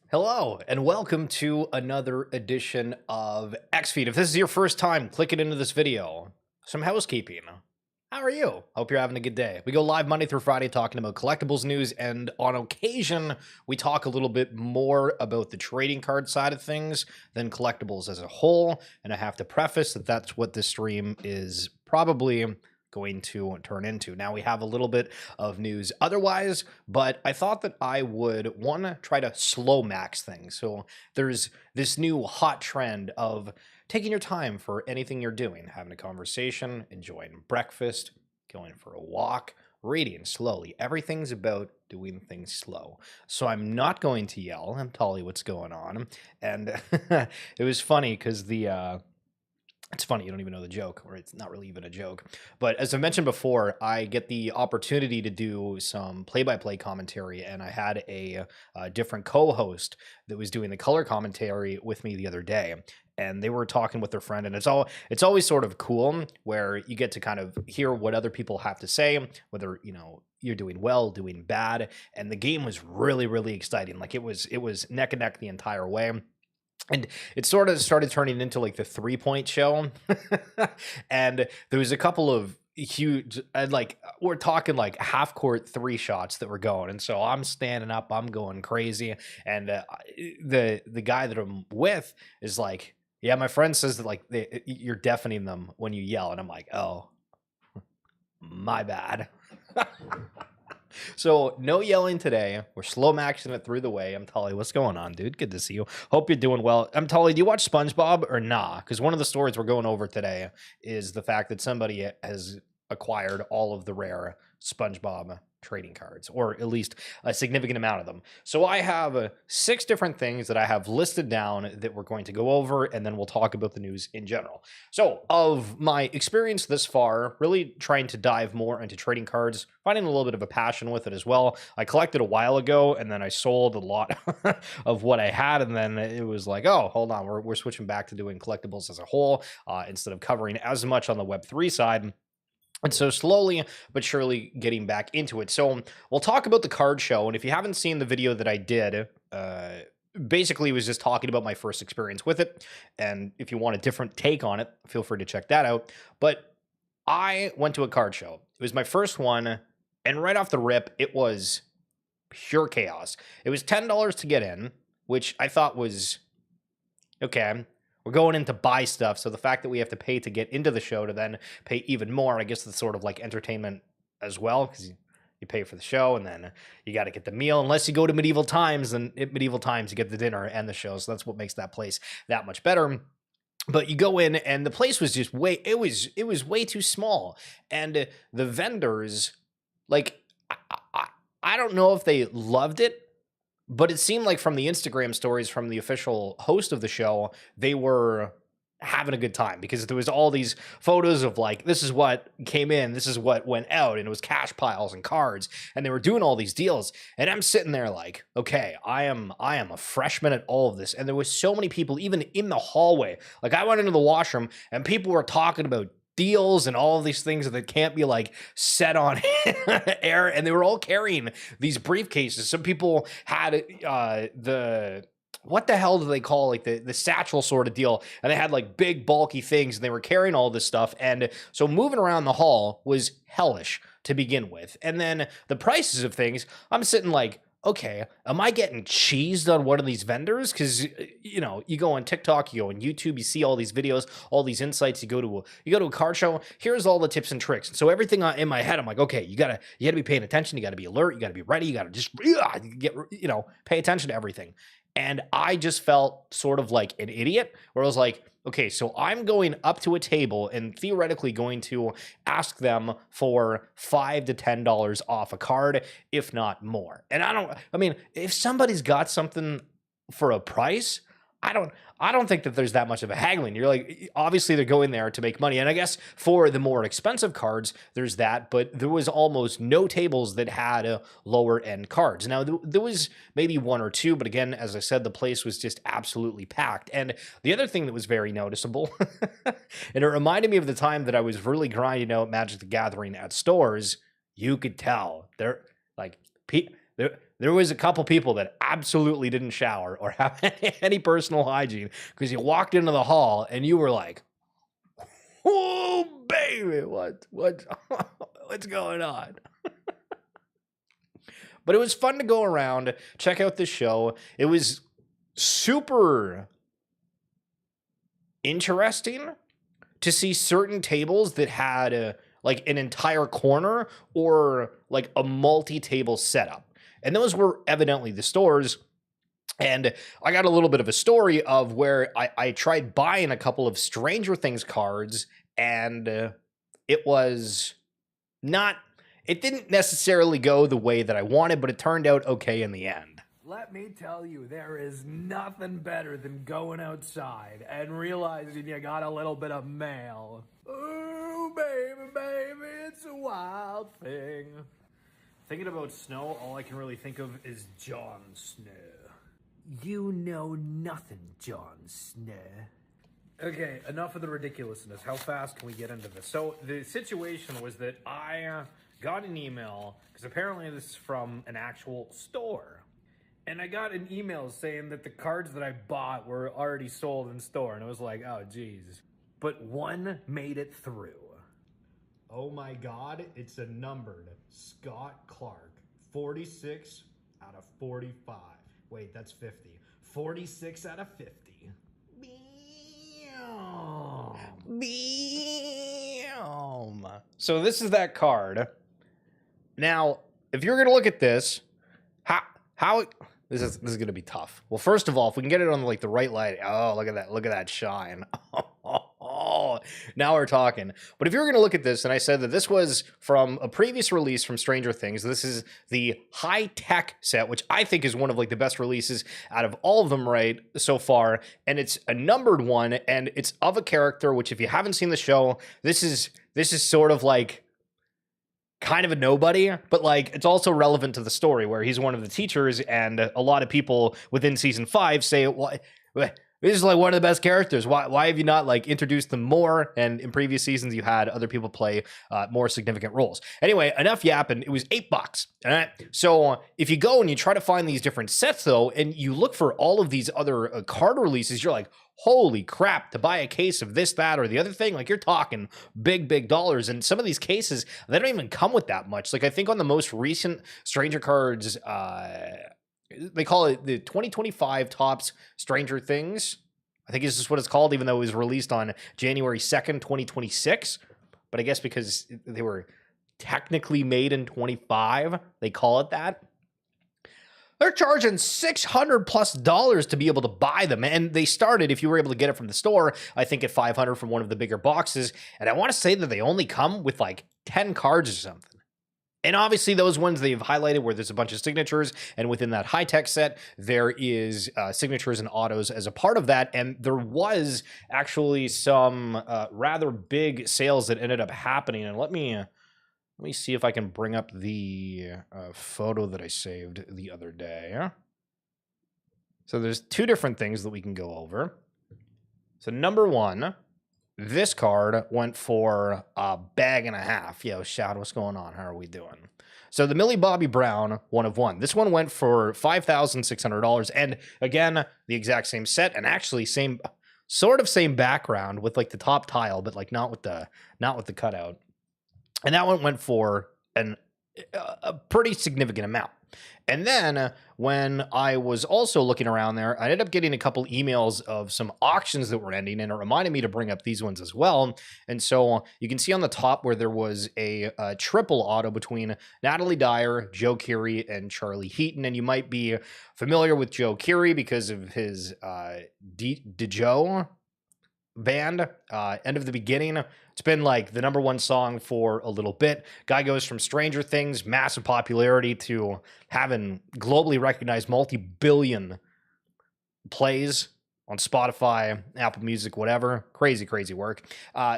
Hello, and welcome to another edition of XFeed. If this is your first time clicking into this video, some housekeeping. How are you? Hope you're having a good day. We go live Monday through Friday talking about collectibles news, and on occasion, we talk a little bit more about the trading card side of things than collectibles as a whole. And I have to preface that that's what this stream is probably going to turn into. Now we have a little bit of news otherwise, but I thought that I would try to slow max things. So there's this new hot trend of taking your time for anything you're doing, having a conversation, enjoying breakfast, going for a walk, reading slowly. Everything's about doing things slow. So I'm not going to yell and tell you what's going on. And it was funny because it's funny, you don't even know the joke, or it's not really even a joke. But as I mentioned before, I get the opportunity to do some play-by-play commentary, and I had a different co-host that was doing the color commentary with me the other day, and they were talking with their friend, and it's always sort of cool where you get to kind of hear what other people have to say, whether you're doing well, doing bad, and the game was really, really exciting. Like it was neck and neck the entire way. And it sort of started turning into like the 3-point show. And there was a couple of huge, like we're talking like half court 3 shots that were going. And so I'm standing up, I'm going crazy. And the guy that I'm with is like, yeah, my friend says that like you're deafening them when you yell. And I'm like, oh, my bad. So no yelling today. We're slow maxing it through the way. I'm Tully. What's going on, dude? Good to see you. Hope you're doing well. I'm Tully. Do you watch SpongeBob or nah? Because one of the stories we're going over today is the fact that somebody has acquired all of the rare SpongeBob trading cards, or at least a significant amount of them. So I have 6 different things that I have listed down that we're going to go over, and then we'll talk about the news in general. So of my experience this far, really trying to dive more into trading cards, finding a little bit of a passion with it as well. I collected a while ago, and then I sold a lot of what I had, and then it was like, oh, hold on, we're switching back to doing collectibles as a whole instead of covering as much on the Web3 side. And so slowly but surely getting back into it. So we'll talk about the card show. And if you haven't seen the video that I did, basically was just talking about my first experience with it. And if you want a different take on it, feel free to check that out. But I went to a card show. It was my first one. And right off the rip, it was pure chaos. It was $10 to get in, which I thought was okay. We're going in to buy stuff, so the fact that we have to pay to get into the show to then pay even more, I guess that's sort of like entertainment as well, because you pay for the show and then you got to get the meal. Unless you go to Medieval Times, then at Medieval Times you get the dinner and the show, so that's what makes that place that much better. But you go in and the place was just it was way too small, and the vendors, like I don't know if they loved it, but it seemed like from the Instagram stories from the official host of the show, they were having a good time because there was all these photos of like, this is what came in, this is what went out, and it was cash piles and cards, and they were doing all these deals. And I'm sitting there like, okay, I am a freshman at all of this. And there was so many people, even in the hallway. Like I went into the washroom and people were talking about deals and all of these things that can't be like set on air, and they were all carrying these briefcases. Some people had what the hell do they call like the satchel sort of deal, and they had like big bulky things, and they were carrying all this stuff. And so moving around the hall was hellish to begin with. And then the prices of things, I'm sitting like, okay, am I getting cheesed on one of these vendors? Because you go on TikTok, you go on YouTube, you see all these videos, all these insights. You go to a card show. Here's all the tips and tricks. And so everything in my head, I'm like, okay, you gotta be paying attention. You gotta be alert. You gotta be ready. You gotta just pay attention to everything. And I just felt sort of like an idiot, where I was like, okay, so I'm going up to a table and theoretically going to ask them for $5 to $10 off a card, if not more. And I mean, if somebody's got something for a price, I don't think that there's that much of a haggling. You're like, obviously they're going there to make money. And I guess for the more expensive cards, there's that, but there was almost no tables that had lower end cards. Now there was maybe 1 or 2, but again, as I said, the place was just absolutely packed. And the other thing that was very noticeable, and it reminded me of the time that I was really grinding out Magic the Gathering at stores, you could tell they're like, there was a couple people that absolutely didn't shower or have any personal hygiene because you walked into the hall and you were like, oh baby, what's going on? But it was fun to go around, check out this show. It was super interesting to see certain tables that had like an entire corner or like a multi-table setup. And those were evidently the stores. And I got a little bit of a story of where I tried buying a couple of Stranger Things cards, and it was not, it didn't necessarily go the way that I wanted, but it turned out okay in the end. Let me tell you, there is nothing better than going outside and realizing you got a little bit of mail. Ooh, baby, baby, it's a wild thing. Thinking about snow, all I can really think of is Jon Snow. You know nothing, Jon Snow. Okay, enough of the ridiculousness. How fast can we get into this? So the situation was that I got an email, because apparently this is from an actual store. And I got an email saying that the cards that I bought were already sold in store. And I was like, oh, geez. But one made it through. Oh my God, it's a numbered Scott Clark. 46 out of 45. Wait, that's 50. 46 out of 50. So this is that card. Now, if you're going to look at this, how this is going to be tough. Well, first of all, if we can get it on like the right light. Oh, look at that. Look at that shine. Oh, now we're talking. But if you're going to look at this, and I said that this was from a previous release from Stranger Things. This is the High Tek set, which I think is one of like the best releases out of all of them right so far. And it's a numbered one, and it's of a character, which if you haven't seen the show, this is sort of like kind of a nobody, but like it's also relevant to the story where he's one of the teachers, and a lot of people within season 5 say, well, this is like one of the best characters. Why have you not like introduced them more? And in previous seasons, you had other people play more significant roles. Anyway, enough yapping. It was $8. All right. So if you go and you try to find these different sets though, and you look for all of these other card releases, you're like, holy crap, to buy a case of this, that, or the other thing, like you're talking big dollars. And some of these cases, they don't even come with that much. Like I think on the most recent Stranger Cards, they call it the 2025 Topps Stranger Things. I think this is what it's called, even though it was released on January 2nd, 2026. But I guess because they were technically made in 25, they call it that. They're charging $600+ to be able to buy them. And they started, if you were able to get it from the store, I think at $500 from one of the bigger boxes. And I want to say that they only come with like 10 cards or something. And obviously those ones they've highlighted where there's a bunch of signatures, and within that High Tek set, there is signatures and autos as a part of that. And there was actually some rather big sales that ended up happening. And let me see if I can bring up the photo that I saved the other day. So there's two different things that we can go over. So number one, this card went for $1.5 bags. Yo, Shad, what's going on? How are we doing? So the Millie Bobby Brown 1/1. This one went for $5,600. And again, the exact same set, and actually same background with like the top tile, but like not with the cutout. And that one went for a pretty significant amount. And then when I was also looking around there, I ended up getting a couple emails of some auctions that were ending, and it reminded me to bring up these ones as well. And so you can see on the top where there was a triple auto between Natalie Dyer, Joe Keery, and Charlie Heaton. And you might be familiar with Joe Keery because of his DeJoe band, End of the Beginning. It's been like the #1 song for a little bit. Guy goes from Stranger Things, massive popularity, to having globally recognized multi-billion plays on Spotify, Apple Music, whatever. Crazy, crazy work.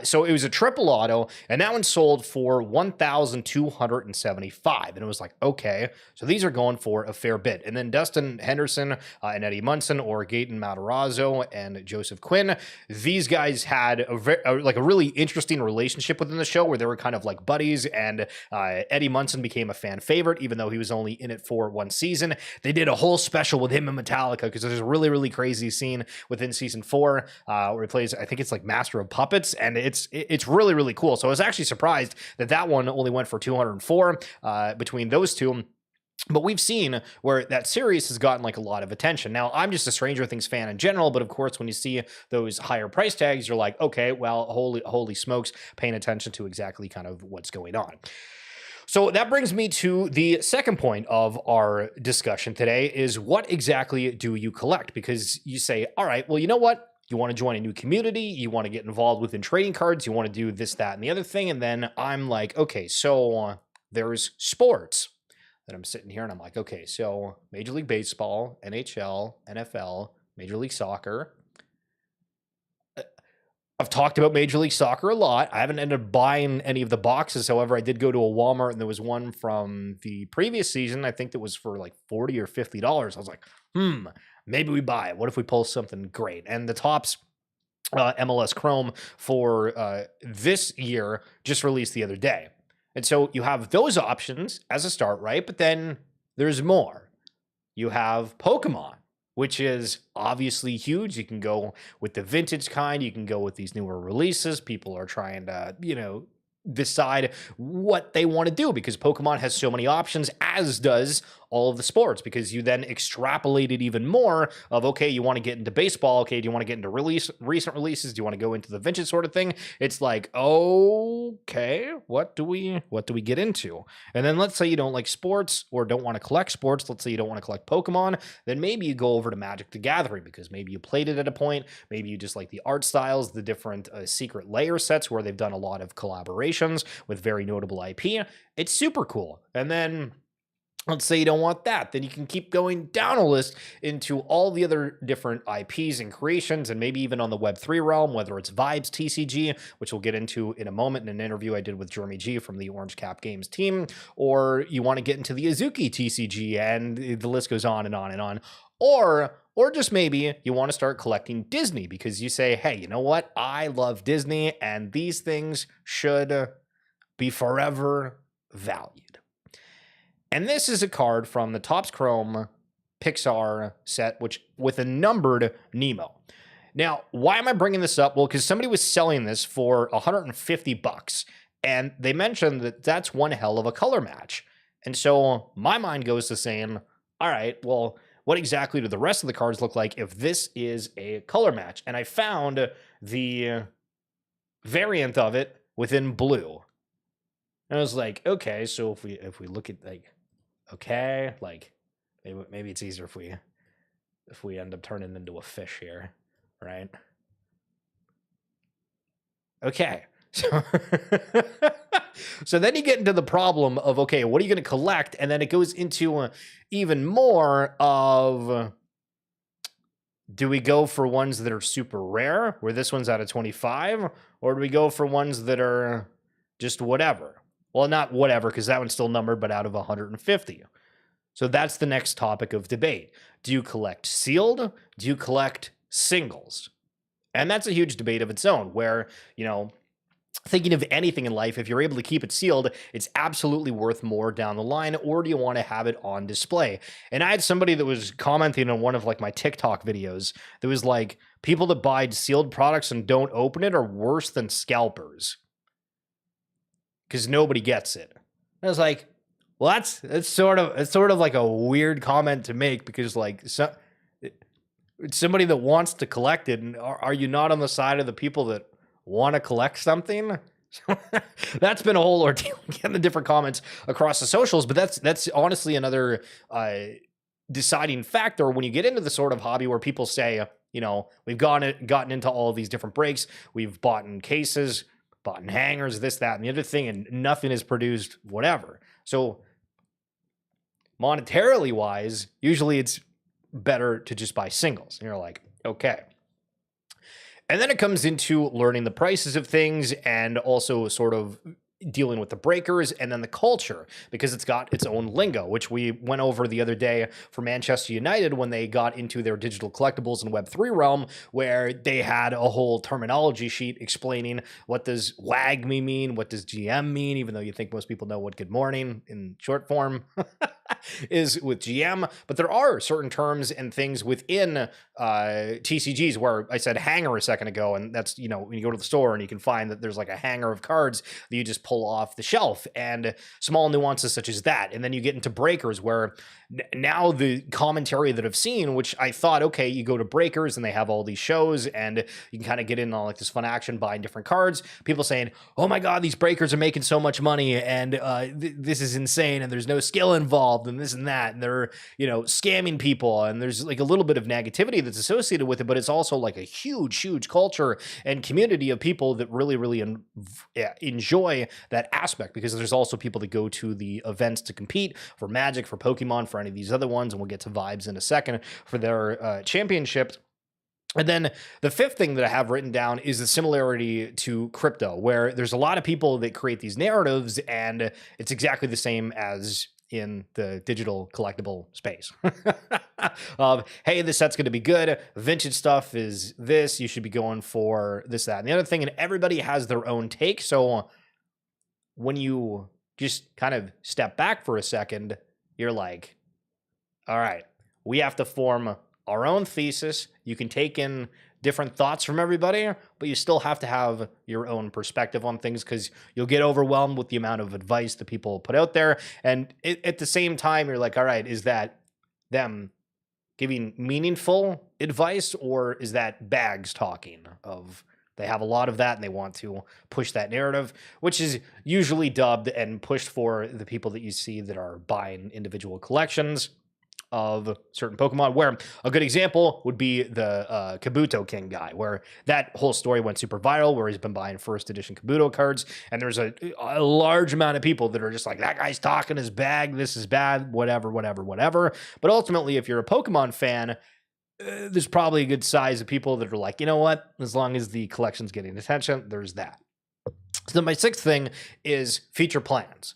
So it was a triple auto, and that one sold for $1,275. And it was like, okay, so these are going for a fair bit. And then Dustin Henderson and Eddie Munson, or Gaten Matarazzo and Joseph Quinn, these guys had a really interesting relationship within the show where they were kind of like buddies, and Eddie Munson became a fan favorite, even though he was only in it for one season. They did a whole special with him and Metallica because there's a really, really crazy scene within season 4 where he plays, I think it's like Master of Puppets, and it's really, really cool. So I was actually surprised that one only went for 204 between those two. But we've seen where that series has gotten like a lot of attention. Now, I'm just a Stranger Things fan in general, but of course, when you see those higher price tags, you're like, okay, well, holy smokes, paying attention to exactly kind of what's going on. So that brings me to the second point of our discussion today, is what exactly do you collect? Because you say, all right, well, you know what? You want to join a new community, you want to get involved within trading cards, you want to do this, that, and the other thing. And then I'm like, okay, so there's sports. Then I'm sitting here and I'm like, okay, so Major League Baseball, NHL, NFL, Major League Soccer. I've talked about Major League Soccer a lot. I haven't ended up buying any of the boxes. However, I did go to a Walmart and there was one from the previous season. I think that was for like $40 or $50. I was like, maybe we buy it. What if we pull something great? And the Topps MLS Chrome for this year just released the other day. And so you have those options as a start, right? But then there's more. You have Pokemon, which is obviously huge. You can go with the vintage kind. You can go with these newer releases. People are trying to, decide what they want to do because Pokemon has so many options, as does all of the sports, because you then extrapolate it even more of, okay, you want to get into baseball. Okay, do you want to get into recent releases? Do you want to go into the vintage sort of thing? It's like, okay, what do we get into? And then let's say you don't like sports or don't want to collect sports. Let's say you don't want to collect Pokemon. Then maybe you go over to Magic the Gathering because maybe you played it at a point. Maybe you just like the art styles, the different secret layer sets where they've done a lot of collaborations with very notable IP. It's super cool. And then let's say you don't want that, then you can keep going down a list into all the other different IPs and creations, and maybe even on the Web3 realm, whether it's Vibes TCG, which we'll get into in a moment in an interview I did with Jeremy G from the Orange Cap Games team, or you want to get into the Azuki TCG, and the list goes on and on and on. Or just maybe you want to start collecting Disney because you say, hey, you know what? I love Disney, and these things should be forever valued. And this is a card from the Topps Chrome Pixar set, which with a numbered Nemo. Now, why am I bringing this up? Well, because somebody was selling this for $150, and they mentioned that that's one hell of a color match. And so my mind goes to saying, all right, well, what exactly do the rest of the cards look like if this is a color match? And I found the variant of it within blue. And I was like, okay, so if we look at like, okay, like maybe it's easier if we end up turning into a fish here, right? Okay. So then you get into the problem of, okay, what are you going to collect? And then it goes into even more of, do we go for ones that are super rare, where this one's out of 25? Or do we go for ones that are just whatever? Well, not whatever, because that one's still numbered, but out of 150. So that's the next topic of debate. Do you collect sealed? Do you collect singles? And that's a huge debate of its own, where, thinking of anything in life, if you're able to keep it sealed, it's absolutely worth more down the line, or do you want to have it on display? And I had somebody that was commenting on one of like my TikTok videos that was like, people that buy sealed products and don't open it are worse than scalpers because nobody gets it. And I was like, well, it's sort of like a weird comment to make, because like it's somebody that wants to collect it, and are you not on the side of the people that want to collect something? That's been a whole ordeal getting the different comments across the socials, but that's honestly another deciding factor when you get into the sort of hobby where people say, we've gotten into all of these different breaks, we've bought in cases, bought in hangers, this, that, and the other thing, and nothing is produced, whatever. So monetarily wise, usually it's better to just buy singles. And you're like, okay. And then it comes into learning the prices of things and also sort of dealing with the breakers and then the culture because it's got its own lingo, which we went over the other day for Manchester United when they got into their digital collectibles and Web3 realm, where they had a whole terminology sheet explaining what does WAGME mean, what does GM mean, even though you think most people know what good morning in short form is with GM. But there are certain terms and things within TCGs where I said hanger a second ago, and that's, you know, when you go to the store and you can find that there's like a hanger of cards that you just pull off the shelf and small nuances such as that. And then you get into breakers where now the commentary that I've seen, which I thought, okay, you go to breakers and they have all these shows and you can kind of get in on like this fun action buying different cards. People saying, oh my God, these breakers are making so much money and this is insane and there's no skill involved and this and that. And they're, you know, scamming people. And there's like a little bit of negativity that's associated with it, but it's also like a huge, huge culture and community of people that really, really enjoy that aspect, because there's also people that go to the events to compete for Magic, for Pokemon, for any of these other ones, and we'll get to Vibes in a second for their championships. And then the fifth thing that I have written down is the similarity to crypto, where there's a lot of people that create these narratives, and it's exactly the same as in the digital collectible space of, hey, this set's going to be good. Vintage stuff is this. You should be going for this, that, and the other thing. And everybody has their own take. So when you just kind of step back for a second, you're like, all right, we have to form our own thesis. You can take in different thoughts from everybody, but you still have to have your own perspective on things because you'll get overwhelmed with the amount of advice that people put out there. And at the same time, you're like, all right, is that them giving meaningful advice, or is that bags talking of they have a lot of that and they want to push that narrative, which is usually dubbed and pushed for the people that you see that are buying individual collections of certain Pokemon, where a good example would be the Kabuto King guy, where that whole story went super viral, where he's been buying first edition Kabuto cards, and there's a large amount of people that are just like, that guy's talking his bag, this is bad, whatever. But ultimately, if you're a Pokemon fan, there's probably a good size of people that are like, you know what, as long as the collection's getting attention, there's that. So my sixth thing is feature plans.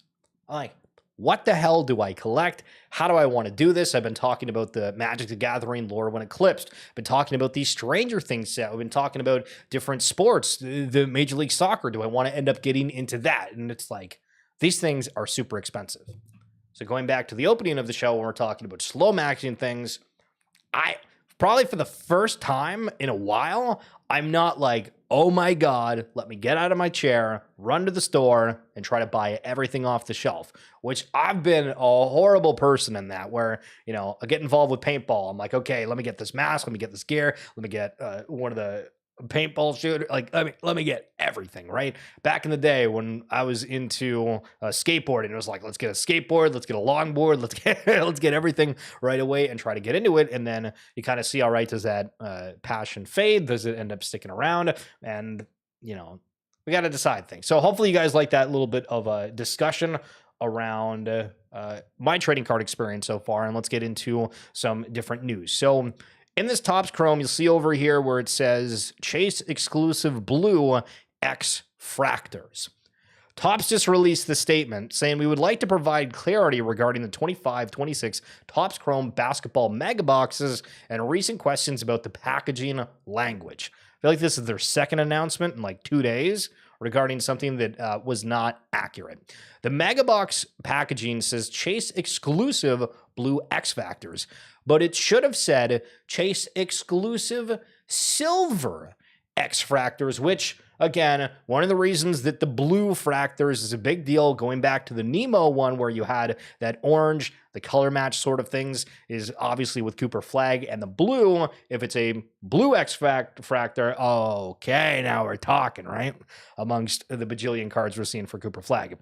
Like, what the hell do I collect? How do I want to do this? I've been talking about the Magic the Gathering lore when Eclipsed. I've been talking about these Stranger Things set. I've been talking about different sports, the Major League Soccer. Do I want to end up getting into that? And it's like, these things are super expensive. So going back to the opening of the show when we're talking about slow maxing things, I probably for the first time in a while, I'm not like, oh my God, let me get out of my chair, run to the store, and try to buy everything off the shelf, which I've been a horrible person in that, where, you know, I get involved with paintball. I'm like, okay, let me get this mask, let me get this gear, let me get one of the paintball shooter, like let me get everything, right? Back in the day when I was into skateboarding, it was like, let's get a skateboard, let's get a longboard, let's get everything right away and try to get into it. And then you kind of see, all right, does that passion fade? Does it end up sticking around? And, you know, we got to decide things. So hopefully you guys like that little bit of a discussion around my trading card experience so far. And let's get into some different news. So in this Topps Chrome, you'll see over here where it says Chase exclusive blue X fractors. Topps just released the statement saying, we would like to provide clarity regarding the 25-26 Topps Chrome basketball mega boxes and recent questions about the packaging language. I feel like this is their second announcement in like 2 days regarding something that was not accurate. The mega box packaging says Chase exclusive blue X Factors, but it should have said Chase exclusive silver X Fractors, which, again, one of the reasons that the blue Fractors is a big deal, going back to the Nemo one where you had that orange, the color match sort of things, is obviously with Cooper Flag, and the blue, if it's a blue X Fractor, okay, now we're talking, right? Amongst the bajillion cards we're seeing for Cooper Flag.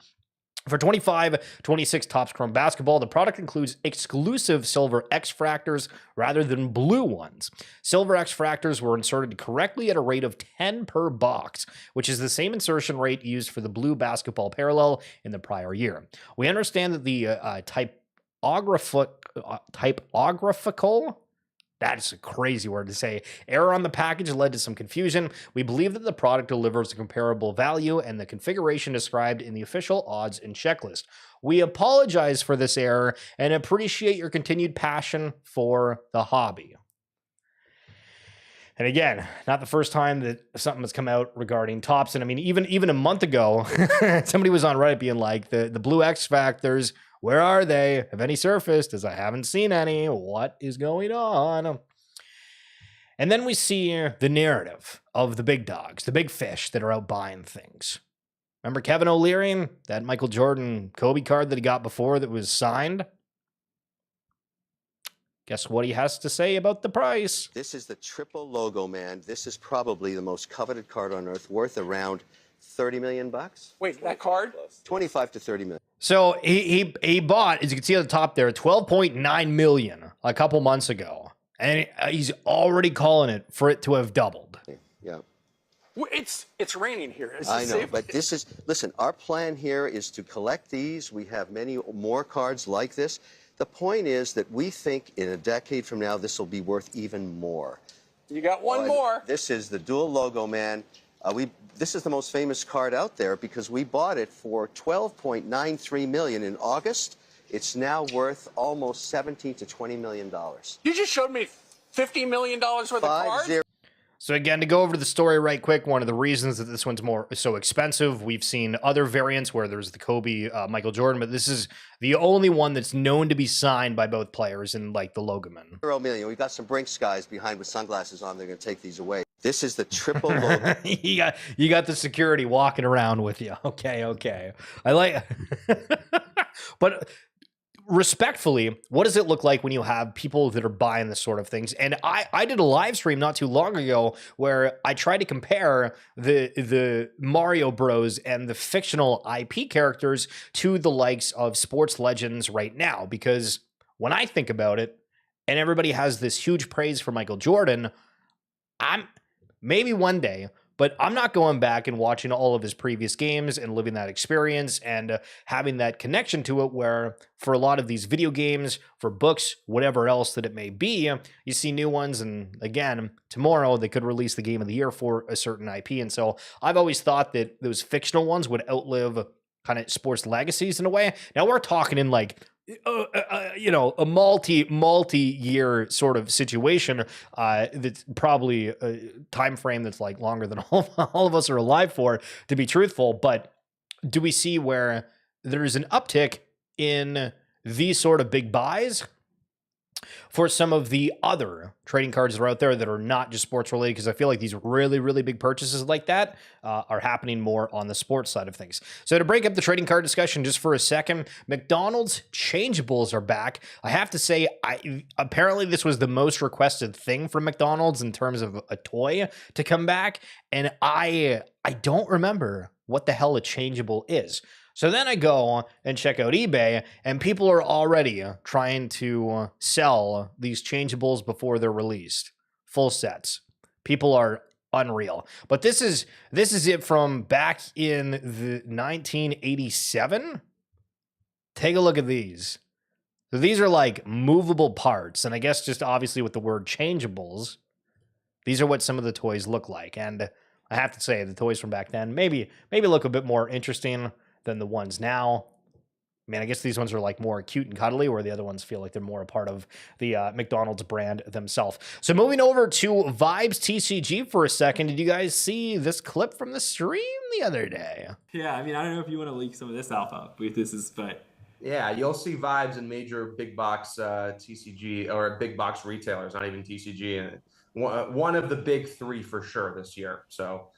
For 25-26 Topps Chrome basketball, the product includes exclusive silver X Fractors rather than blue ones. Silver X Fractors were inserted correctly at a rate of 10 per box, which is the same insertion rate used for the blue basketball parallel in the prior year. We understand that the typographical That's a crazy word to say. Error on the package led to some confusion. We believe that the product delivers a comparable value and the configuration described in the official odds and checklist. We apologize for this error and appreciate your continued passion for the hobby. And again, not the first time that something has come out regarding Topps. And I mean, even a month ago, somebody was on Reddit being like, the Blue X Factors, where are they? Have any surfaced? As I haven't seen any. What is going on? And then we see the narrative of the big dogs, the big fish that are out buying things. Remember Kevin O'Leary, that Michael Jordan Kobe card that he got before that was signed? Guess what he has to say about the price? This is the triple logo, man. This is probably the most coveted card on earth, worth around 30 million bucks. Wait, that card? 25 to 30 million. So he bought, as you can see at the top there, 12.9 million a couple months ago. And he's already calling it for it to have doubled. Yeah. It's raining here. I know, but this is, listen, our plan here is to collect these. We have many more cards like this. The point is that we think in a decade from now, this will be worth even more. You got one more. This is the dual logo, man. This is the most famous card out there because we bought it for $12.93 million in August. It's now worth almost $17 to $20 million. You just showed me $50 million worth of cards? So again, to go over to the story right quick, one of the reasons that this one's so expensive, we've seen other variants where there's the Kobe, Michael Jordan, but this is the only one that's known to be signed by both players in like the logoman. $0 We've got some Brinks guys behind with sunglasses on. They're going to take these away. This is the triple logo. you got the security walking around with you. Okay. I like, but respectfully, what does it look like when you have people that are buying this sort of things? And I did a live stream not too long ago where I tried to compare the Mario Bros and the fictional IP characters to the likes of sports legends right now. Because when I think about it, and everybody has this huge praise for Michael Jordan, maybe one day, but I'm not going back and watching all of his previous games and living that experience and having that connection to it where for a lot of these video games, for books, whatever else that it may be, you see new ones. And again, tomorrow they could release the game of the year for a certain IP. And so I've always thought that those fictional ones would outlive kind of sports legacies in a way. Now we're talking in like, a multi-year sort of situation that's probably a time frame that's like longer than all of us are alive for, to be truthful. But do we see where there's an uptick in these sort of big buys for some of the other trading cards that are out there that are not just sports related? Because I feel like these really, really big purchases like that are happening more on the sports side of things. So to break up the trading card discussion just for a second, McDonald's changeables are back. I have to say, apparently this was the most requested thing from McDonald's in terms of a toy to come back. And I don't remember what the hell a changeable is. So then I go and check out eBay, and people are already trying to sell these changeables before they're released. Full sets. People are unreal. But this is it from back in the 1987. Take a look at these. So these are like movable parts, and I guess just obviously with the word changeables, these are what some of the toys look like. And I have to say, the toys from back then maybe look a bit more interesting than the ones now. I mean, I guess these ones are like more cute and cuddly, where the other ones feel like they're more a part of the McDonald's brand themselves. So moving over to Vibes TCG for a second, did you guys see this clip from the stream the other day? Yeah, I mean, I don't know if you want to leak some of this alpha, but yeah, you'll see Vibes in major big box TCG or big box retailers, not even TCG, and one of the big three for sure this year. So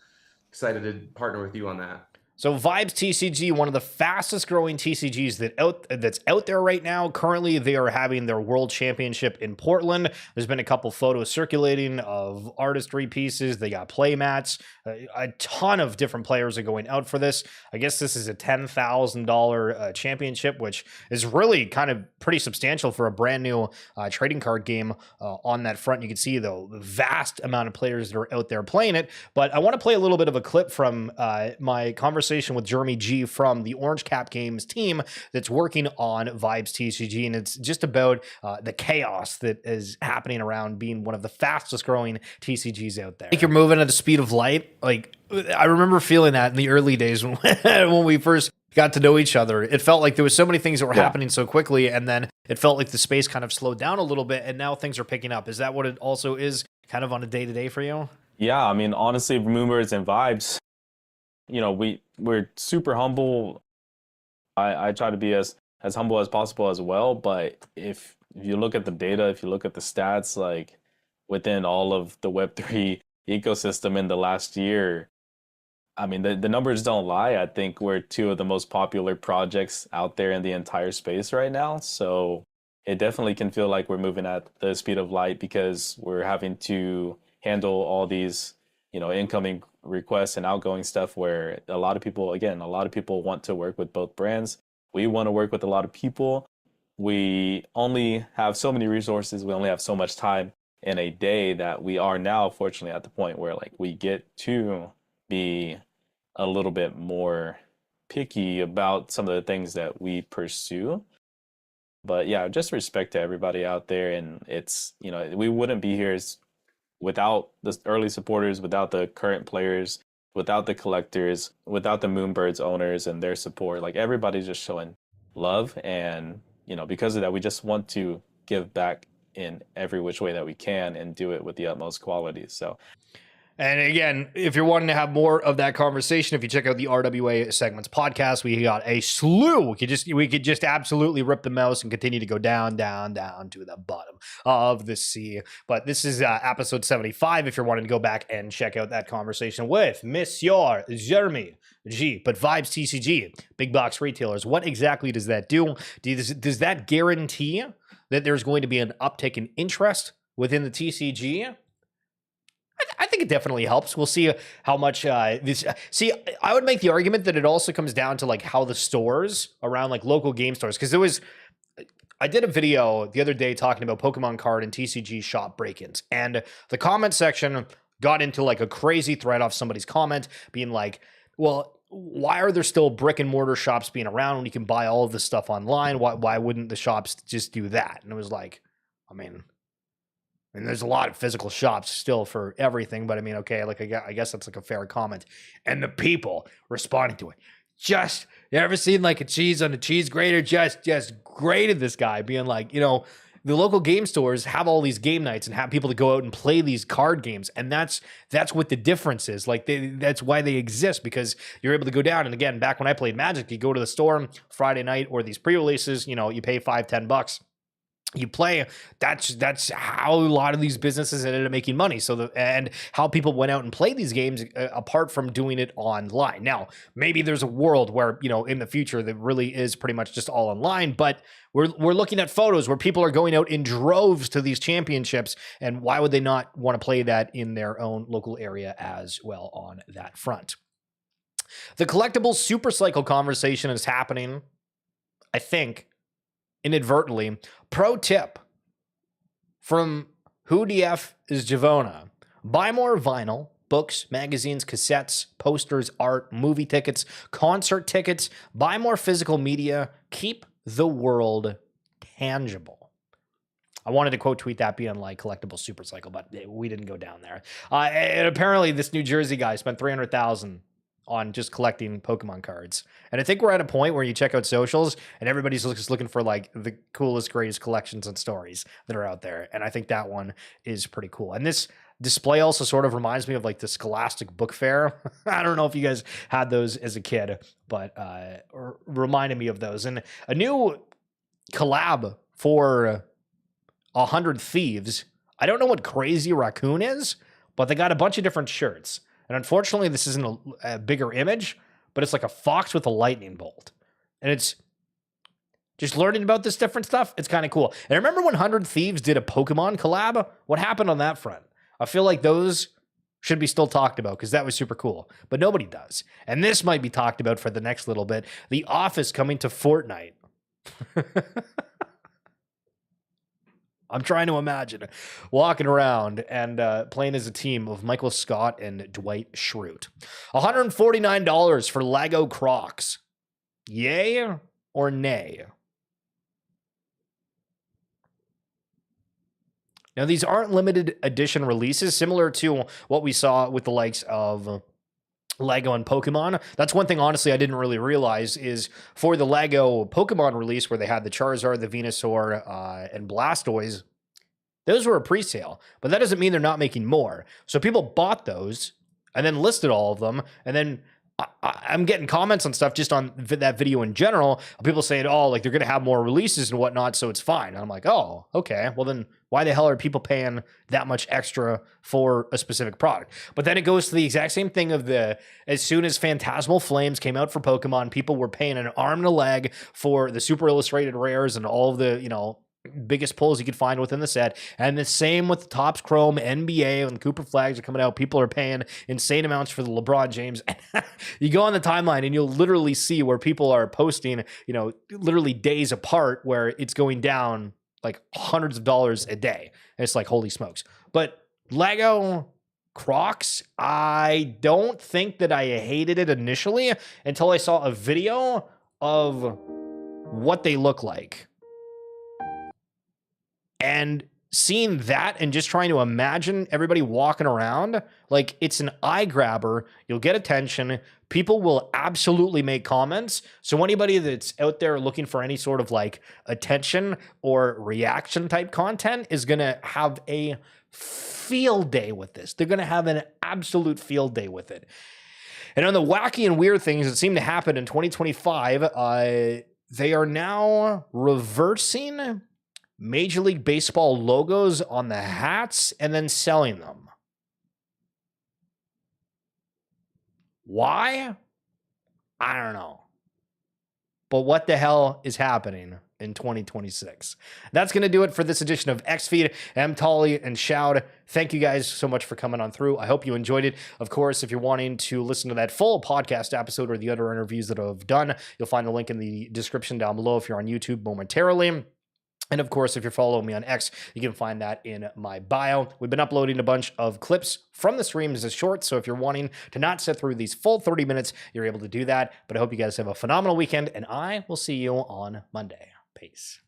excited to partner with you on that. So Vibes TCG, one of the fastest growing TCGs that's out there right now. Currently, they are having their World Championship in Portland. There's been a couple photos circulating of artistry pieces. They got play mats. A ton of different players are going out for this. I guess this is a $10,000 championship, which is really kind of pretty substantial for a brand new trading card game on that front. You can see, though, the vast amount of players that are out there playing it. But I want to play a little bit of a clip from my conversation conversation with Jeremy G from the Orange Cap Games team that's working on Vibes TCG, and it's just about the chaos that is happening around being one of the fastest growing TCGs out there. I think you're moving at the speed of light. Like, I remember feeling that in the early days when, when we first got to know each other. It felt like there was so many things that were happening so quickly, and then it felt like the space kind of slowed down a little bit, and now things are picking up. Is that what it also is kind of on a day-to-day for you? Yeah, I mean, honestly, Moonbirds and Vibes, you know, we're super humble. I try to be as humble as possible as well, but if you look at the data, if you look at the stats, like within all of the Web3 ecosystem in the last year, I mean, the numbers don't lie. I think we're two of the most popular projects out there in the entire space right now. So it definitely can feel like we're moving at the speed of light because we're having to handle all these, you know, incoming requests and outgoing stuff where a lot of people want to work with both brands. We want to work with a lot of people. We only have so many resources. We only have so much time in a day that we are now, fortunately, at the point where like we get to be a little bit more picky about some of the things that we pursue. But yeah, just respect to everybody out there. And it's, you know, we wouldn't be here without the early supporters, without the current players, without the collectors, without the Moonbirds owners and their support. Like, everybody's just showing love. And, you know, because of that, we just want to give back in every which way that we can and do it with the utmost quality. So, and again, if you're wanting to have more of that conversation, if you check out the RWA Segments podcast, we got a slew. We could just absolutely rip the mouse and continue to go down, down, down to the bottom of the sea. But this is episode 75. If you're wanting to go back and check out that conversation with Monsieur Jeremy G. But Vibes TCG, big box retailers, what exactly does that do? Does that guarantee that there's going to be an uptick in interest within the TCG? I think it definitely helps. We'll see how much this. See, I would make the argument that it also comes down to like how the stores around like local game stores, because I did a video the other day talking about Pokemon card and TCG shop break-ins, and the comment section got into like a crazy thread off somebody's comment being like, well, why are there still brick and mortar shops being around when you can buy all of this stuff online? Why wouldn't the shops just do that? And it was like, I mean, there's a lot of physical shops still for everything, but I mean, okay, like I guess that's like a fair comment. And the people responding to it, just, you ever seen like a cheese on a cheese grater? Just grated this guy, being like, you know, the local game stores have all these game nights and have people to go out and play these card games, and that's what the difference is. Like, that's why they exist, because you're able to go down. And again, back when I played Magic, you go to the store Friday night or these pre-releases, you know, you pay $5-10. You play. That's how a lot of these businesses ended up making money. So and how people went out and played these games apart from doing it online. Now, maybe there's a world where, you know, in the future that really is pretty much just all online, but we're looking at photos where people are going out in droves to these championships, and why would they not want to play that in their own local area as well on that front? The collectibles super cycle conversation is happening, I think, inadvertently. Pro tip from Who DF is Javona: buy more vinyl, books, magazines, cassettes, posters, art, movie tickets, concert tickets. Buy more physical media. Keep the world tangible. I wanted to quote tweet that being like collectible super cycle, but we didn't go down there. And apparently this New Jersey guy spent $300,000 on just collecting Pokemon cards. And I think we're at a point where you check out socials and everybody's just looking for like the coolest, greatest collections and stories that are out there. And I think that one is pretty cool. And this display also sort of reminds me of like the Scholastic Book Fair. I don't know if you guys had those as a kid, but reminded me of those. And a new collab for 100 Thieves. I don't know what Crazy Raccoon is, but they got a bunch of different shirts. And unfortunately, this isn't a bigger image, but it's like a fox with a lightning bolt. And it's just learning about this different stuff. It's kind of cool. And I remember when 100 Thieves did a Pokemon collab. What happened on that front? I feel like those should be still talked about because that was super cool. But nobody does. And this might be talked about for the next little bit. The Office coming to Fortnite. I'm trying to imagine walking around and playing as a team of Michael Scott and Dwight Schrute. $149 for Lego Crocs. Yay or nay? Now, these aren't limited edition releases, similar to what we saw with the likes of Lego and Pokemon. That's one thing, honestly, I didn't really realize is for the Lego Pokemon release where they had the Charizard, the Venusaur, and Blastoise, those were a pre-sale, but that doesn't mean they're not making more. So people bought those and then listed all of them, and then I'm getting comments on stuff just on that video in general. People saying, oh, like they're going to have more releases and whatnot, so it's fine. And I'm like, oh, okay. Well, then why the hell are people paying that much extra for a specific product? But then it goes to the exact same thing of as soon as Phantasmal Flames came out for Pokemon, people were paying an arm and a leg for the Super Illustrated Rares and all of the, biggest pulls you could find within the set. And the same with the Topps Chrome, NBA, when the Cooper Flags are coming out, people are paying insane amounts for the LeBron James. You go on the timeline and you'll literally see where people are posting, literally days apart where it's going down like hundreds of dollars a day. And it's like, holy smokes. But Lego Crocs, I don't think that I hated it initially until I saw a video of what they look like. And seeing that and just trying to imagine everybody walking around, like it's an eye grabber. You'll get attention. People will absolutely make comments. So anybody that's out there looking for any sort of like attention or reaction type content is going to have a field day with this. They're going to have an absolute field day with it. And on the wacky and weird things that seem to happen in 2025, they are now reversing Major League Baseball logos on the hats and then selling them. Why? I don't know. But what the hell is happening in 2026? That's going to do it for this edition of X-Feed. I'm Tolly and Shoud. Thank you guys so much for coming on through. I hope you enjoyed it. Of course, if you're wanting to listen to that full podcast episode or the other interviews that I've done, you'll find the link in the description down below if you're on YouTube momentarily. And of course, if you're following me on X, you can find that in my bio. We've been uploading a bunch of clips from the streams as shorts, so if you're wanting to not sit through these full 30 minutes, you're able to do that. But I hope you guys have a phenomenal weekend, and I will see you on Monday. Peace.